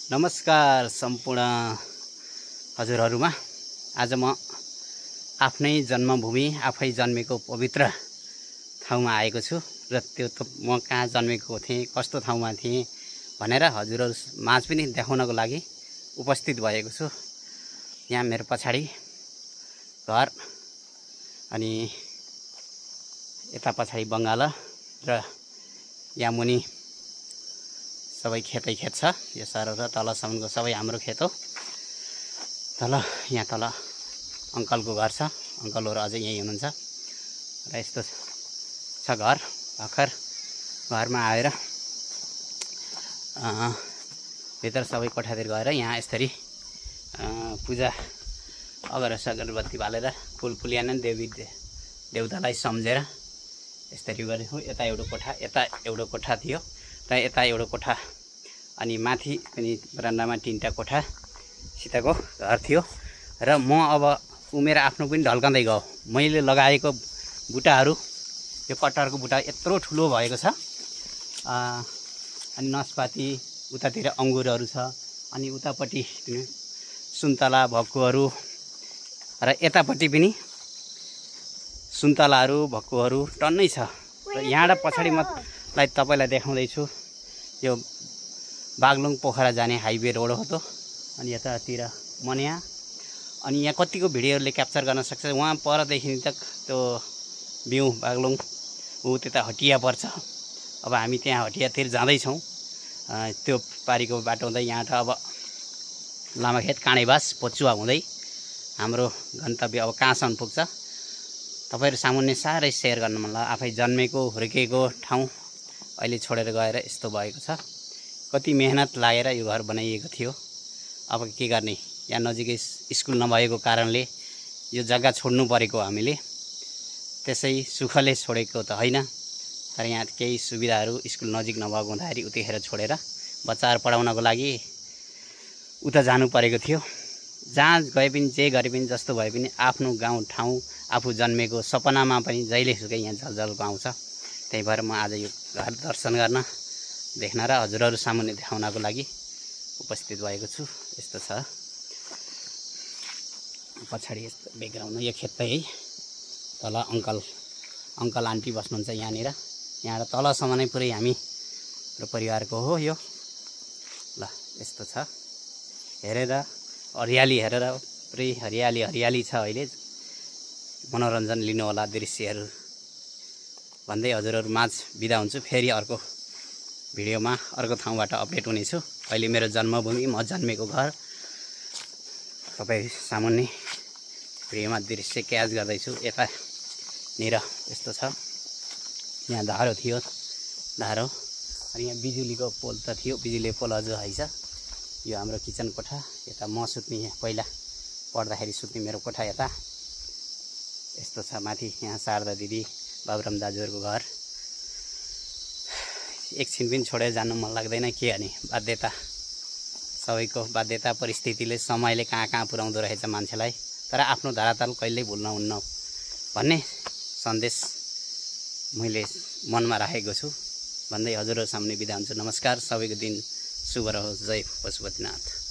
नमस्कार सम्पूर्ण हजुरहरुमा। आज म आफ्नै जन्मभूमि आफै जन्मेको पवित्र ठाउँमा आएको छु र त्यो म कहाँ जन्मेको थिएँ, कस्तो ठाउँमा थिएँ भनेर हजुरहरु माझ पनि देखाउनको लागि उपस्थित भएको छु। यहाँ मेरो पछाडी घर अनि यता पछाडी बंगाला र यहाँ मुनि सबै खेतै खेत छ। यो सर र तलसम्मको सबै हाम्रो खेत हो। तल यहाँ तल अंकलको घर छ। अंकलहरु अझै यही हुनुहुन्छ र यस्तो छ घर। भर्खर घरमा आएर भित्र सबै कोठातिर गएर यहाँ यसरी पूजा अगरबत्ती बालेर फूल फुल्यान देवी देवतालाई सम्झेर यसरी गरेको। यता एउटा कोठा, यता एउटा कोठा थियो र यता एउटा कोठा अनि माथि पनि बरान्डामा तीनटा कोठा सितको घर थियो र म अब उमेर आफ्नो पनि ढल्कँदै गयो। मैले लगाएको बुटाहरू यो कटहरको बुटा यत्रो ठुलो भएको छ। अनि नासपाती उतातिर अंगुरहरू छ अनि उतापट्टि सुन्तला भक्कुहरू र यतापट्टि पनि सुन्तलाहरू भक्कुहरू टन्नै छ। र यहाँ पछाडी मलाई तपाईलाई देखाउँदै छु। यो बागलुङ पोखरा जाने हाइवे रोड हो त। अनि यतातिर मन्या अनि यहाँ कतिको भिडियोहरुले क्याप्चर गर्न सक्छ। वहाँ परदेखि तक त्यो बिउ बागलुङ उ त्यता हटिया पर्छ। अब हामी त्यहाँ हटियातिर जाँदै छौं। त्यो पारीको बाटो हुँदै यहाँ अब लामाखेत काँडेबास पचुवा हुँदै हाम्रो गन्तव्य अब कहाँसम्म पुग्छ तपाईहरु सामुन्ने सारै शेयर गर्न मन लाग्यो। आफै जन्मेको हुर्केको ठाउँ अहिले छोडेर गएर यस्तो भएको छ। कति मेहनत लागेर यो घर बनाइएको थियो। अब के गर्ने, यहाँ नजिकै स्कुल नभएको कारणले यो जग्गा छोड्नु परेको हामीले। त्यसै सुखले छोडेको त हैन, तर यहाँ केही सुविधाहरू स्कुल नजिक नभएको हुँदाखेरि उतिखेर छोडेर बच्चाहरु पढाउनको लागि उता जानु परेको थियो। जहाँ गए पनि जे गरे पनि जस्तो भए पनि आफ्नो गाउँ ठाउँ आफू जन्मेको सपनामा पनि जहिलेसुकै यहाँ जलजलको आउँछ। त्यही भएर म आज यो घर दर्शन गर्न देख्न र हजुरहरु सामुन्ने देखाउनको लागि उपस्थित भएको छु। यस्तो छ पछाडी यस्तो ब्याकग्राउन्डमा यो खेत है। तल अंकल आन्टी बस्नुहुन्छ यहाँनिर। यहाँ तलसम्म नै पुरै हामी र परिवारको हो यो। ल यस्तो छ हेरेर हरियाली हेरेर पुरै हरियाली छ। अहिले मनोरञ्जन लिनु होला दृश्यहरू भन्दै हजुरहरु माझ बिदा हुन्छु। फेरि अर्को भिडियोमा अर्को ठाउँबाट अपडेट हुनेछु। अहिले मेरो जन्मभूमि म जन्मेको घर तपाई सामुन्ने भिडियोमा दृश्य क्याच गर्दैछु। यता निर यस्तो छ। यहाँ धारो थियो धारो अनि यहाँ बिजुलीको पोल त थियो। बिजुली पोल अझ हैछ। यो हाम्रो किचन कोठा। यता म सुत्ने पहिला पढ्दाखेरि सुत्ने मेरो कोठा यता यस्तो छ। माथि यहाँ शारदा दिदी बाबुराम दाजुहरुको घर। एकछिन पनि छोडेर जानु मन लाग्दैन। के गर्ने, बाध्यता, सबैको बाध्यता, परिस्थितिले समयले कहाँ पुर्याउँदो रहेछ मान्छेलाई। तर आफ्नो धरातल कहिल्यै भुल्न हुन्न भन्ने सन्देश मैले मनमा राखेको छु भन्दै हजुरहरु सामने बिदा हुन्छु। नमस्कार, सबैको दिन शुभ रहोस्। जय पशुपतिनाथ।